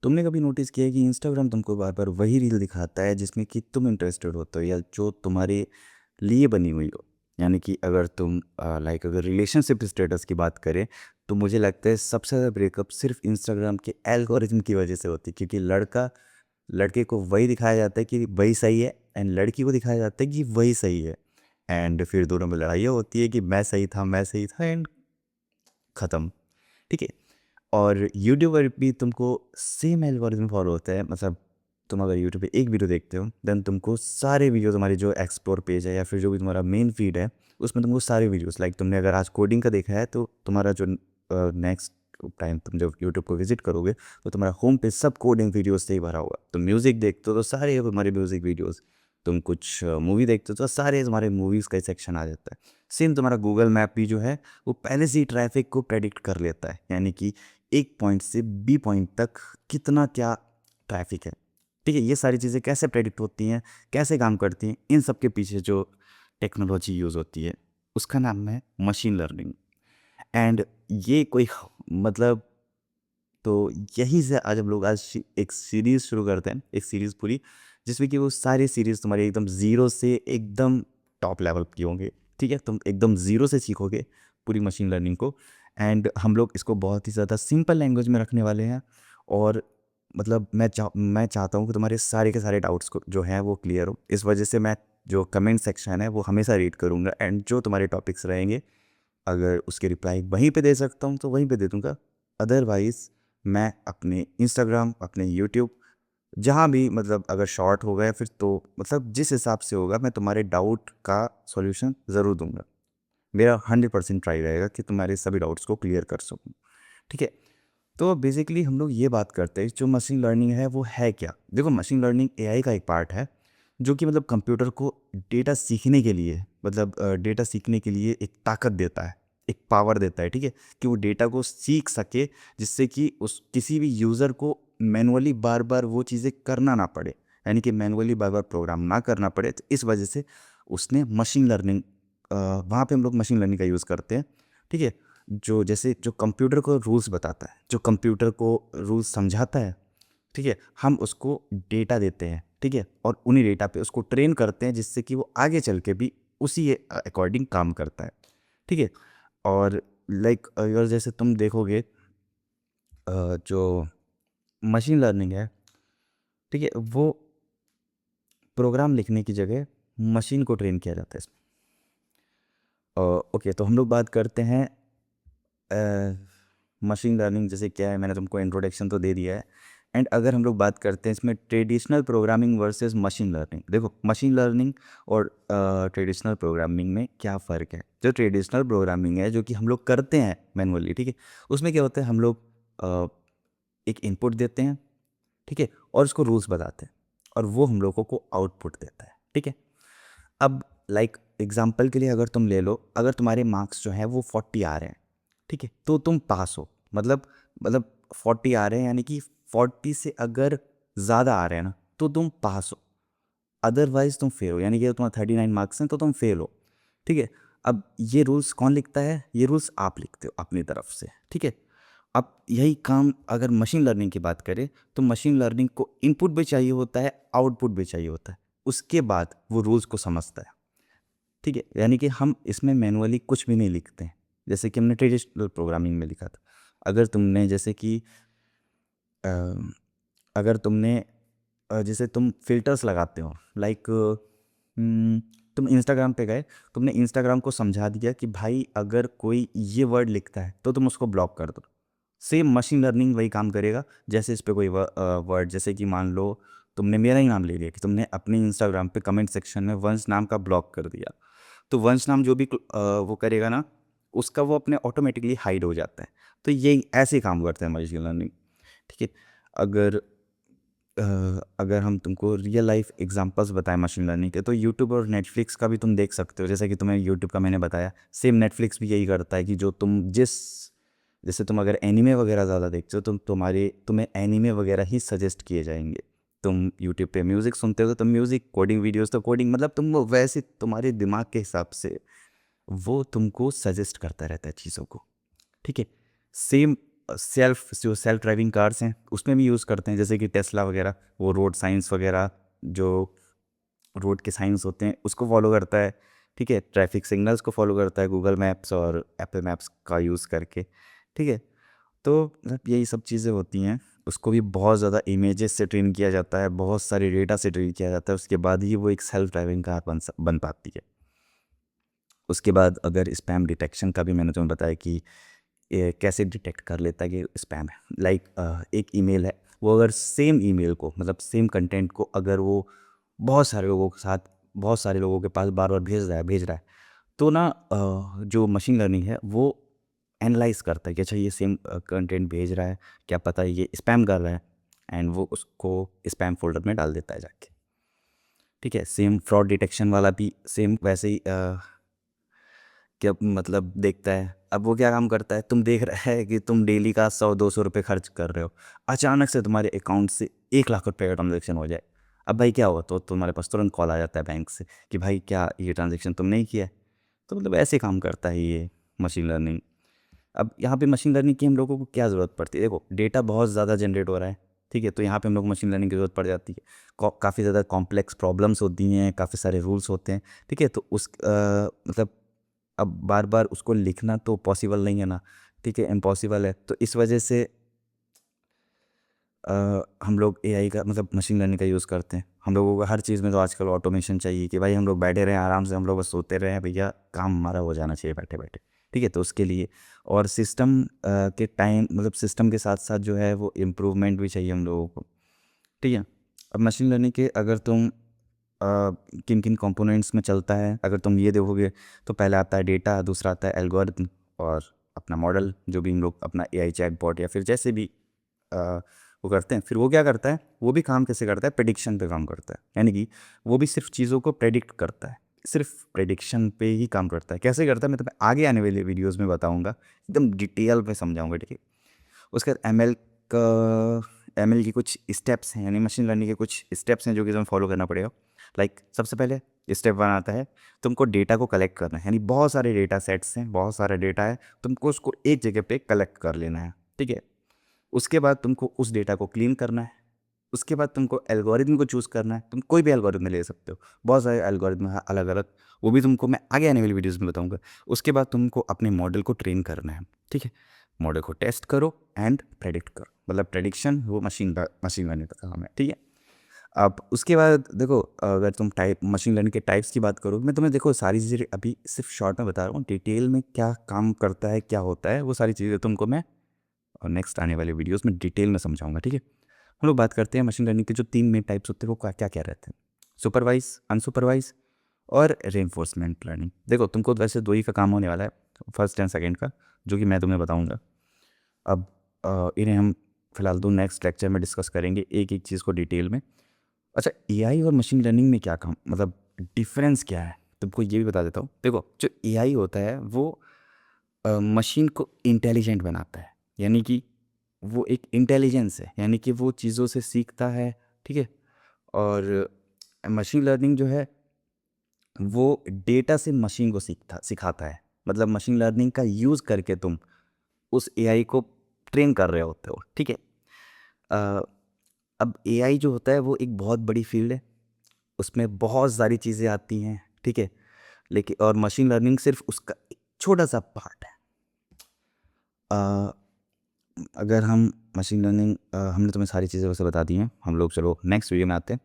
तुमने कभी नोटिस किया है कि इंस्टाग्राम तुमको बार बार वही रील दिखाता है जिसमें कि तुम इंटरेस्टेड होते हो या जो तुम्हारे लिए बनी हुई हो। यानी कि अगर तुम लाइक अगर रिलेशनशिप स्टेटस की बात करें तो मुझे लगता है सबसे ज़्यादा ब्रेकअप सिर्फ इंस्टाग्राम के एल्गोरिथम की वजह से होती है, क्योंकि लड़का लड़के को वही दिखाया जाता है कि वही सही है एंड लड़की को दिखाया जाता है कि वही सही है। एंड फिर दोनों में लड़ाइयाँ होती है कि मैं सही था एंड ख़त्म। ठीक है। और यूट्यूब पर भी तुमको सेम एल्गोरिथम फॉलो होता है। मतलब तुम अगर यूट्यूब पे एक वीडियो देखते हो देन तुमको सारे वीडियो तुम्हारे जो एक्सप्लोर पेज है या फिर जो भी तुम्हारा मेन फीड है उसमें तुमको सारे वीडियोस, लाइक तुमने अगर आज कोडिंग का देखा है तो तुम्हारा जो नेक्स्ट टाइम तुम जब यूट्यूब को विजिट करोगे तो तुम्हारा होम पेज सब कोडिंग वीडियोस से ही भरा होगा। तुम म्यूज़िक देखते हो तो सारे तुम्हारे म्यूज़िक वीडियोस, तुम कुछ मूवी देखते हो तो सारे तुम्हारे मूवीज़ का सेक्शन आ जाता है। सेम तुम्हारा गूगल मैप भी जो है वो पहले से ही ट्रैफिक को प्रेडिक्ट कर लेता है, यानी कि एक पॉइंट से बी पॉइंट तक कितना क्या ट्रैफिक है। ठीक है, ये सारी चीज़ें कैसे प्रेडिक्ट होती हैं, कैसे काम करती हैं, इन सब के पीछे जो टेक्नोलॉजी यूज़ होती है उसका नाम है मशीन लर्निंग। एंड ये कोई मतलब तो यहीं से आज हम लोग एक सीरीज़ शुरू करते हैं, एक सीरीज़ पूरी, जिसमें कि वो सारी सीरीज़ तुम्हारी एकदम ज़ीरो से एकदम टॉप लेवल की होंगे। ठीक है, तुम एकदम ज़ीरो से सीखोगे पूरी मशीन लर्निंग को। एंड हम लोग इसको बहुत ही ज़्यादा सिंपल लैंग्वेज में रखने वाले हैं। और मतलब मैं चाहता हूँ कि तुम्हारे सारे के सारे डाउट्स को जो हैं वो क्लियर हो। इस वजह से मैं जो कमेंट सेक्शन है वो हमेशा रीड करूँगा एंड जो तुम्हारे टॉपिक्स रहेंगे अगर उसके रिप्लाई वहीं पे दे सकता हूँ तो वहीं पे दे दूँगा। अदरवाइज़ मैं अपने इंस्टाग्राम, अपने यूट्यूब, जहाँ भी मतलब अगर शॉर्ट होगा या फिर तो मतलब जिस हिसाब से होगा मैं तुम्हारे डाउट का सॉल्यूशन ज़रूर दूँगा। मेरा 100% ट्राई रहेगा कि तुम्हारे सभी डाउट्स को क्लियर कर सकूँ। ठीक है? तो बेसिकली हम लोग ये बात करते हैं जो मशीन लर्निंग है वो है क्या? देखो, मशीन लर्निंग एआई का एक पार्ट है जो कि मतलब कंप्यूटर को डेटा सीखने के लिए मतलब डेटा सीखने के लिए एक ताकत देता है, एक पावर देता है। ठीक है? कि वो डेटा को सीख सके जिससे कि उस किसी भी यूज़र को मैनुअली बार-बार वो चीज़ें करना ना पड़े। यानी कि मैनुअली बार-बार प्रोग्राम ना करना पड़े। तो इस वजह से उसने मशीन लर्निंग वहाँ पे हम लोग मशीन लर्निंग का यूज़ करते हैं। ठीक है? जो जैसे जो कंप्यूटर को रूल्स बताता है, जो कंप्यूटर को रूल्स समझाता है, ठीक है? हम उसको डेटा देते हैं, ठीक है? और उन्हीं डेटा पे उसको ट्रेन करते हैं जिससे कि वो आगे चल के भी उसी अकॉर्डिंग काम करता है, ठीक है? और लाइक अगर जैसे तुम देखोगे जो मशीन लर्निंग है, ठीक है? वो प्रोग्राम लिखने की जगह मशीन को ट्रेन किया जाता है इसमें। ओके, तो हम लोग बात करते हैं मशीन लर्निंग जैसे क्या है, मैंने तुमको इंट्रोडक्शन तो दे दिया है। एंड अगर हम लोग बात करते हैं इसमें traditional programming versus machine learning, देखो मशीन लर्निंग और ट्रेडिशनल प्रोग्रामिंग में क्या फ़र्क है। जो ट्रेडिशनल प्रोग्रामिंग है जो कि हम लोग करते हैं मैनुअली, ठीक है, उसमें क्या होता है, हम लोग अ, एक इनपुट देते हैं, ठीक है, और उसको रूल्स बताते हैं और वो हम लोगों को आउटपुट देता है। ठीक है, अब लाइक एग्जाम्पल के लिए अगर तुम ले लो, अगर तुम्हारे मार्क्स जो हैं वो 40 आ रहे हैं, ठीक है, तो तुम पास हो। मतलब 40 आ रहे हैं यानी कि 40 से अगर ज़्यादा आ रहे हैं ना तो तुम पास हो, अदरवाइज तुम फेल हो। यानी कि तुम्हारा 39 मार्क्स हैं तो तुम फेल हो। ठीक है, अब ये रूल्स कौन लिखता है? ये रूल्स आप लिखते हो अपनी तरफ से। ठीक है, अब यही काम अगर मशीन लर्निंग की बात करें तो मशीन लर्निंग को इनपुट भी चाहिए होता है, आउटपुट भी चाहिए होता है, उसके बाद वो रूल्स को समझता है। ठीक है, यानी कि हम इसमें मैनुअली कुछ भी नहीं लिखते हैं जैसे कि हमने ट्रेडिशनल प्रोग्रामिंग में लिखा था। अगर तुमने जैसे कि अ, अगर तुमने जैसे तुम फिल्टर्स लगाते हो, लाइक तुम इंस्टाग्राम पे गए, तुमने इंस्टाग्राम को समझा दिया कि भाई अगर कोई ये वर्ड लिखता है तो तुम उसको ब्लॉक कर दो। सेम मशीन लर्निंग वही काम करेगा। जैसे इस पे कोई वर्ड, जैसे कि मान लो तुमने मेरा ही नाम ले लिया कि तुमने अपने इंस्टाग्राम पे कमेंट सेक्शन में वंश नाम का ब्लॉक कर दिया, तो वंश नाम जो भी वो करेगा ना, उसका वो अपने ऑटोमेटिकली हाइड हो जाता है। तो ये ऐसे ही काम करते हैं मशीन लर्निंग। ठीक है, अगर अगर हम तुमको रियल लाइफ एग्जांपल्स बताएं मशीन लर्निंग के तो यूट्यूब और नेटफ्लिक्स का भी तुम देख सकते हो। जैसे कि तुम्हें यूट्यूब का मैंने बताया, सेम नेटफ्लिक्स भी यही करता है कि जो तुम जिस जैसे तुम अगर एनीमे वगैरह ज़्यादा देखते हो तुम्हें एनीमे वगैरह ही सजेस्ट किए जाएंगे। तुम यूट्यूब पे म्यूज़िक सुनते हो तो तुम म्यूज़िक, कोडिंग वीडियोस तो कोडिंग, मतलब तुम वो वैसे तुम्हारे दिमाग के हिसाब से वो तुमको सजेस्ट करता रहता है चीज़ों को। ठीक है, सेम जो सेल्फ ड्राइविंग कार्स हैं उसमें भी यूज़ करते हैं, जैसे कि टेस्ला वगैरह, वो रोड साइंस वगैरह, जो रोड के साइंस होते हैं उसको फॉलो करता है, ठीक है, ट्रैफिक सिग्नल्स को फॉलो करता है गूगल मैप्स और एप्पल मैप्स का यूज़ करके, ठीक है। तो मतलब यही सब चीज़ें होती हैं। उसको भी बहुत ज़्यादा इमेजेस से ट्रेन किया जाता है, बहुत सारे डेटा से ट्रेन किया जाता है, उसके बाद ही वो एक सेल्फ ड्राइविंग कार बन पाती है। उसके बाद अगर स्पैम डिटेक्शन का भी मैंने तुम्हें बताया कि ये कैसे डिटेक्ट कर लेता है कि स्पैम है। लाइक एक ईमेल है, वो अगर सेम ईमेल को, मतलब सेम कंटेंट को अगर वो बहुत सारे लोगों के साथ, बहुत सारे लोगों के पास बार बार भेज रहा है, तो ना जो मशीन लर्निंग है वो एनालाइज करता है कि अच्छा ये सेम कंटेंट भेज रहा है, क्या पता ये स्पैम कर रहा है, एंड वो उसको स्पैम फोल्डर में डाल देता है जाके, ठीक है। सेम फ्रॉड डिटेक्शन वाला भी सेम वैसे ही क्या मतलब देखता है। अब वो क्या काम करता है, तुम देख रहा है कि तुम डेली का 100-200 रुपये खर्च कर रहे हो, अचानक से तुम्हारे अकाउंट से 1 लाख रुपये का ट्रांजेक्शन हो जाए। अब भाई क्या हुआ, तो तुम्हारे पास तुरंत कॉल आ जाता है बैंक से कि भाई क्या ये ट्रांजेक्शन तुमने ही किया है। तो मतलब ऐसे काम करता है ये मशीन लर्निंग। अब यहाँ पे मशीन लर्निंग की हम लोगों को क्या ज़रूरत पड़ती है, देखो डेटा बहुत ज़्यादा जनरेट हो रहा है, ठीक है, तो यहाँ पे हम लोग मशीन लर्निंग की ज़रूरत पड़ जाती है। काफ़ी ज़्यादा कॉम्प्लेक्स प्रॉब्लम्स होती हैं, काफ़ी सारे रूल्स होते हैं, ठीक है, तो मतलब अब बार बार उसको लिखना तो पॉसिबल नहीं है ना, ठीक है, इम्पॉसिबल है। तो इस वजह से हम लोग एआई का, मतलब मशीन लर्निंग का यूज़ करते हैं। हम लोगों को हर चीज़ में तो आजकल ऑटोमेशन चाहिए कि भाई हम लोग बैठे रहें आराम से, हम लोग बस सोते रहें, भैया काम हमारा हो जाना चाहिए बैठे बैठे, ठीक है। तो उसके लिए और सिस्टम के टाइम, मतलब सिस्टम के साथ साथ जो है वो इम्प्रूवमेंट भी चाहिए हम लोगों को, ठीक है। अब मशीन लर्निंग के अगर तुम किन किन कंपोनेंट्स में चलता है अगर तुम ये देखोगे, तो पहले आता है डेटा, दूसरा आता है एल्गोरिथम, और अपना मॉडल जो भी हम लोग अपना एआई चैटबॉट या फिर जैसे भी वो करते हैं। फिर वो क्या करता है, वो भी काम कैसे करता है, प्रेडिक्शन पे काम करता है, यानी कि वो भी सिर्फ चीज़ों को प्रेडिक्ट करता है, सिर्फ प्रेडिक्शन पे ही काम करता है। कैसे करता है मैं तुम्हें आगे आने वाले वीडियोज़ में बताऊँगा, एकदम डिटेल में समझाऊँगा, ठीक है। उसके बाद एमएल की कुछ स्टेप्स हैं, यानी मशीन लर्निंग के कुछ स्टेप्स हैं जो कि तुम्हें फॉलो करना पड़ेगा। लाइक सबसे पहले स्टेप 1 आता है, तुमको डेटा को कलेक्ट करना है, यानी बहुत सारे डेटा सेट्स हैं, बहुत सारा डेटा है, तुमको उसको एक जगह पे कलेक्ट कर लेना है, ठीक है। उसके बाद तुमको उस डेटा को क्लीन करना है। उसके बाद तुमको एल्गोरिदम को चूज़ करना है, तुम कोई भी एल्गोरिदम ले सकते हो, बहुत सारे एल्गोरिदम हैं अलग अलग, वो भी तुमको मैं आगे आने वाली वीडियोज़ में बताऊंगा। उसके बाद तुमको अपने मॉडल को ट्रेन करना है, ठीक है। मॉडल को टेस्ट करो एंड प्रेडिक्ट करो, मतलब प्रेडिक्शन वो मशीन लर्निंग का काम है, ठीक है। अब उसके बाद देखो, अगर तुम टाइप मशीन लर्निंग के टाइप्स की बात करो, मैं तुम्हें देखो सारी चीज़ें अभी सिर्फ शॉर्ट में बता रहा हूँ, डिटेल में क्या काम करता है, क्या होता है, वो सारी चीज़ें तुमको मैं और नेक्स्ट आने वाले वीडियोस में डिटेल में समझाऊंगा, ठीक है। हम लोग बात करते हैं मशीन लर्निंग के जो 3 मेन टाइप्स होते हैं वो क्या क्या रहते हैं, सुपरवाइज, अनसुपरवाइज और रेनफोर्समेंट लर्निंग। देखो तुमको वैसे दो ही का काम होने वाला है, फर्स्ट एंड सेकंड का, जो कि मैं तुम्हें बताऊंगा। अब इन्हें हम फिलहाल तो नेक्स्ट लेक्चर में डिस्कस करेंगे एक एक चीज़ को डिटेल में। अच्छा, एआई और मशीन लर्निंग में क्या काम, मतलब डिफरेंस क्या है, तुमको ये भी बता देता हूँ। देखो जो एआई होता है वो मशीन को इंटेलिजेंट बनाता है, यानी कि वो एक इंटेलिजेंस है, यानी कि वो चीज़ों से सीखता है, ठीक है। और मशीन लर्निंग जो है वो डेटा से मशीन को सिखाता है, मतलब मशीन लर्निंग का यूज़ करके तुम उस एआई को ट्रेन कर रहे होते हो, ठीक है। अ, अब एआई जो होता है वो एक बहुत बड़ी फील्ड है, उसमें बहुत सारी चीज़ें आती हैं, ठीक है। लेकिन और मशीन लर्निंग सिर्फ उसका एक छोटा सा पार्ट है। अ, अगर हम मशीन लर्निंग हमने तुम्हें सारी चीज़ें वैसे बता दी हैं, हम लोग चलो नेक्स्ट वीडियो में आते हैं।